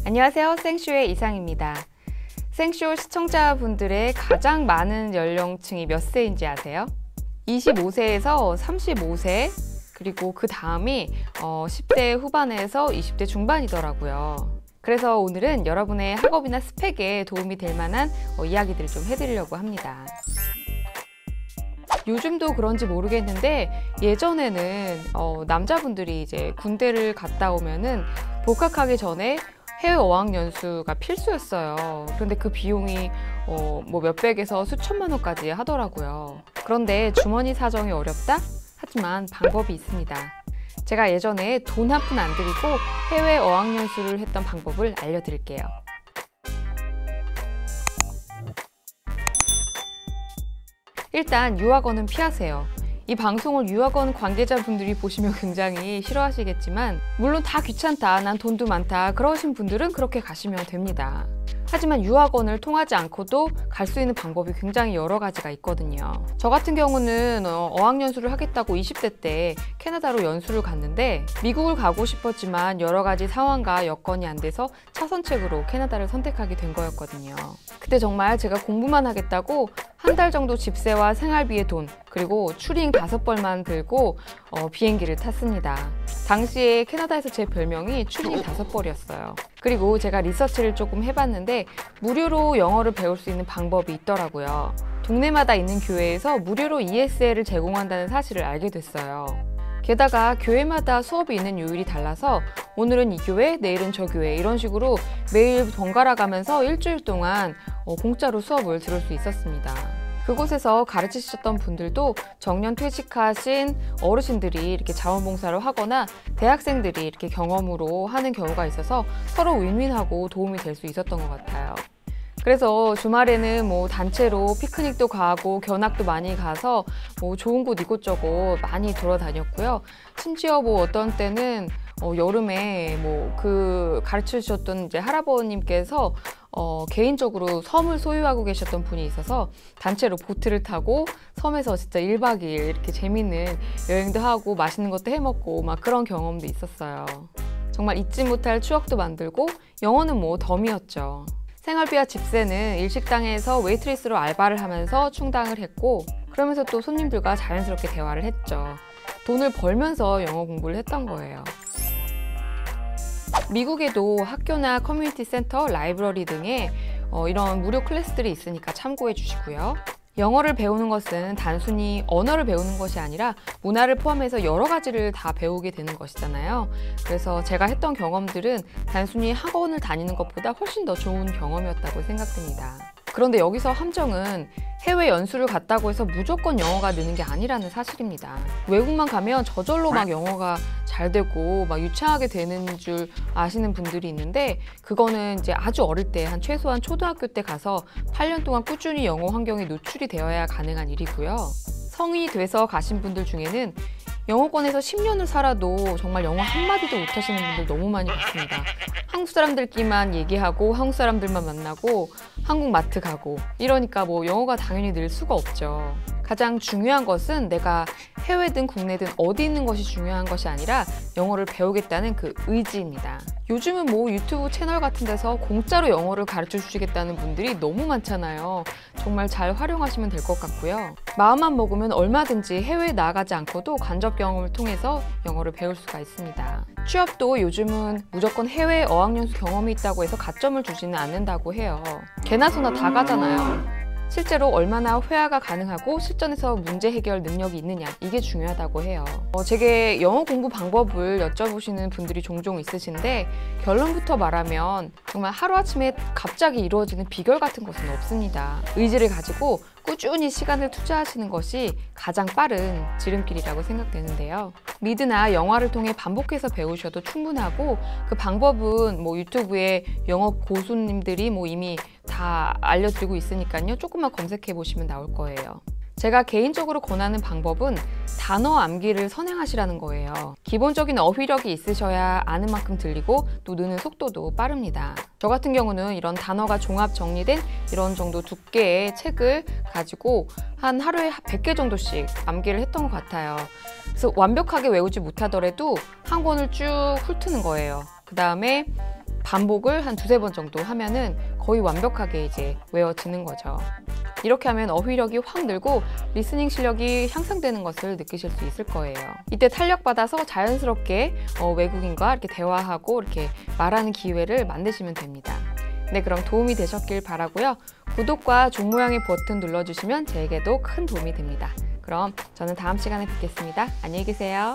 안녕하세요. 생쇼의 이상입니다. 생쇼 시청자분들의 가장 많은 연령층이 몇 세인지 아세요? 25세에서 35세, 그리고 그 다음이 10대 후반에서 20대 중반이더라고요. 그래서 오늘은 여러분의 학업이나 스펙에 도움이 될 만한 이야기들을 좀 해드리려고 합니다. 요즘도 그런지 모르겠는데 예전에는 남자분들이 이제 군대를 갔다 오면은 복학하기 전에 해외 어학연수가 필수였어요. 그런데 그 비용이 뭐 몇백에서 수천만 원까지 하더라고요. 그런데 주머니 사정이 어렵다? 하지만 방법이 있습니다. 제가 예전에 돈 한 푼 안 들이고 해외 어학연수를 했던 방법을 알려드릴게요. 일단 유학원은 피하세요. 이 방송을 유학원 관계자분들이 보시면 굉장히 싫어하시겠지만 물론 다 귀찮다, 난 돈도 많다 그러신 분들은 그렇게 가시면 됩니다. 하지만 유학원을 통하지 않고도 갈 수 있는 방법이 굉장히 여러 가지가 있거든요. 저 같은 경우는 어학연수를 하겠다고 20대 때 캐나다로 연수를 갔는데 미국을 가고 싶었지만 여러 가지 상황과 여건이 안 돼서 차선책으로 캐나다를 선택하게 된 거였거든요. 그때 정말 제가 공부만 하겠다고 한 달 정도 집세와 생활비의 돈, 그리고 추링 5벌만 들고 비행기를 탔습니다. 당시에 캐나다에서 제 별명이 추링 5벌이었어요. 그리고 제가 리서치를 조금 해봤는데 무료로 영어를 배울 수 있는 방법이 있더라고요. 동네마다 있는 교회에서 무료로 ESL을 제공한다는 사실을 알게 됐어요. 게다가 교회마다 수업이 있는 요일이 달라서 오늘은 이 교회, 내일은 저 교회 이런 식으로 매일 번갈아 가면서 일주일 동안 공짜로 수업을 들을 수 있었습니다. 그곳에서 가르치셨던 분들도 정년 퇴직하신 어르신들이 이렇게 자원봉사를 하거나 대학생들이 이렇게 경험으로 하는 경우가 있어서 서로 윈윈하고 도움이 될 수 있었던 것 같아요. 그래서 주말에는 뭐 단체로 피크닉도 가고 견학도 많이 가서 뭐 좋은 곳 이곳저곳 많이 돌아다녔고요. 심지어 뭐 어떤 때는 여름에 뭐 그 가르쳐 주셨던 이제 할아버님께서 개인적으로 섬을 소유하고 계셨던 분이 있어서 단체로 보트를 타고 섬에서 진짜 1박 2일 이렇게 재밌는 여행도 하고 맛있는 것도 해 먹고 막 그런 경험도 있었어요. 정말 잊지 못할 추억도 만들고 영어는 뭐 덤이었죠. 생활비와 집세는 일식당에서 웨이트리스로 알바를 하면서 충당을 했고 그러면서 또 손님들과 자연스럽게 대화를 했죠. 돈을 벌면서 영어 공부를 했던 거예요. 미국에도 학교나 커뮤니티 센터, 라이브러리 등의 이런 무료 클래스들이 있으니까 참고해 주시고요. 영어를 배우는 것은 단순히 언어를 배우는 것이 아니라 문화를 포함해서 여러 가지를 다 배우게 되는 것이잖아요. 그래서 제가 했던 경험들은 단순히 학원을 다니는 것보다 훨씬 더 좋은 경험이었다고 생각됩니다. 그런데 여기서 함정은 해외 연수를 갔다고 해서 무조건 영어가 느는 게 아니라는 사실입니다. 외국만 가면 저절로 막 영어가 잘 되고 막 유창하게 되는 줄 아시는 분들이 있는데 그거는 이제 아주 어릴 때 한 최소한 초등학교 때 가서 8년 동안 꾸준히 영어 환경에 노출이 되어야 가능한 일이고요. 성인이 돼서 가신 분들 중에는 영어권에서 10년을 살아도 정말 영어 한마디도 못하시는 분들 너무 많이 봤습니다. 한국 사람들끼리만 얘기하고 한국 사람들만 만나고 한국 마트 가고 이러니까 뭐 영어가 당연히 늘 수가 없죠. 가장 중요한 것은 내가 해외든 국내든 어디 있는 것이 중요한 것이 아니라 영어를 배우겠다는 그 의지입니다. 요즘은 뭐 유튜브 채널 같은 데서 공짜로 영어를 가르쳐 주시겠다는 분들이 너무 많잖아요. 정말 잘 활용하시면 될 것 같고요. 마음만 먹으면 얼마든지 해외에 나가지 않고도 간접 경험을 통해서 영어를 배울 수가 있습니다. 취업도 요즘은 무조건 해외 어학연수 경험이 있다고 해서 가점을 주지는 않는다고 해요. 개나 소나 다 가잖아요. 실제로 얼마나 회화가 가능하고 실전에서 문제 해결 능력이 있느냐 이게 중요하다고 해요. 제게 영어 공부 방법을 여쭤보시는 분들이 종종 있으신데 결론부터 말하면 정말 하루아침에 갑자기 이루어지는 비결 같은 것은 없습니다. 의지를 가지고 꾸준히 시간을 투자하시는 것이 가장 빠른 지름길이라고 생각되는데요. 미드나 영화를 통해 반복해서 배우셔도 충분하고 그 방법은 뭐 유튜브에 영어 고수님들이 뭐 이미 다 알려드리고 있으니까요. 조금만 검색해 보시면 나올 거예요. 제가 개인적으로 권하는 방법은 단어 암기를 선행하시라는 거예요. 기본적인 어휘력이 있으셔야 아는 만큼 들리고 또 느는 속도도 빠릅니다. 저 같은 경우는 이런 단어가 종합 정리된 이런 정도 두께의 책을 가지고 한 하루에 100개 정도씩 암기를 했던 것 같아요. 그래서 완벽하게 외우지 못하더라도 한 권을 쭉 훑는 거예요. 그 다음에 반복을 한 두세 번 정도 하면은 거의 완벽하게 이제 외워지는 거죠. 이렇게 하면 어휘력이 확 늘고 리스닝 실력이 향상되는 것을 느끼실 수 있을 거예요. 이때 탄력받아서 자연스럽게 외국인과 이렇게 대화하고 이렇게 말하는 기회를 만드시면 됩니다. 네, 그럼 도움이 되셨길 바라고요. 구독과 종 모양의 버튼 눌러주시면 제게도 큰 도움이 됩니다. 그럼 저는 다음 시간에 뵙겠습니다. 안녕히 계세요.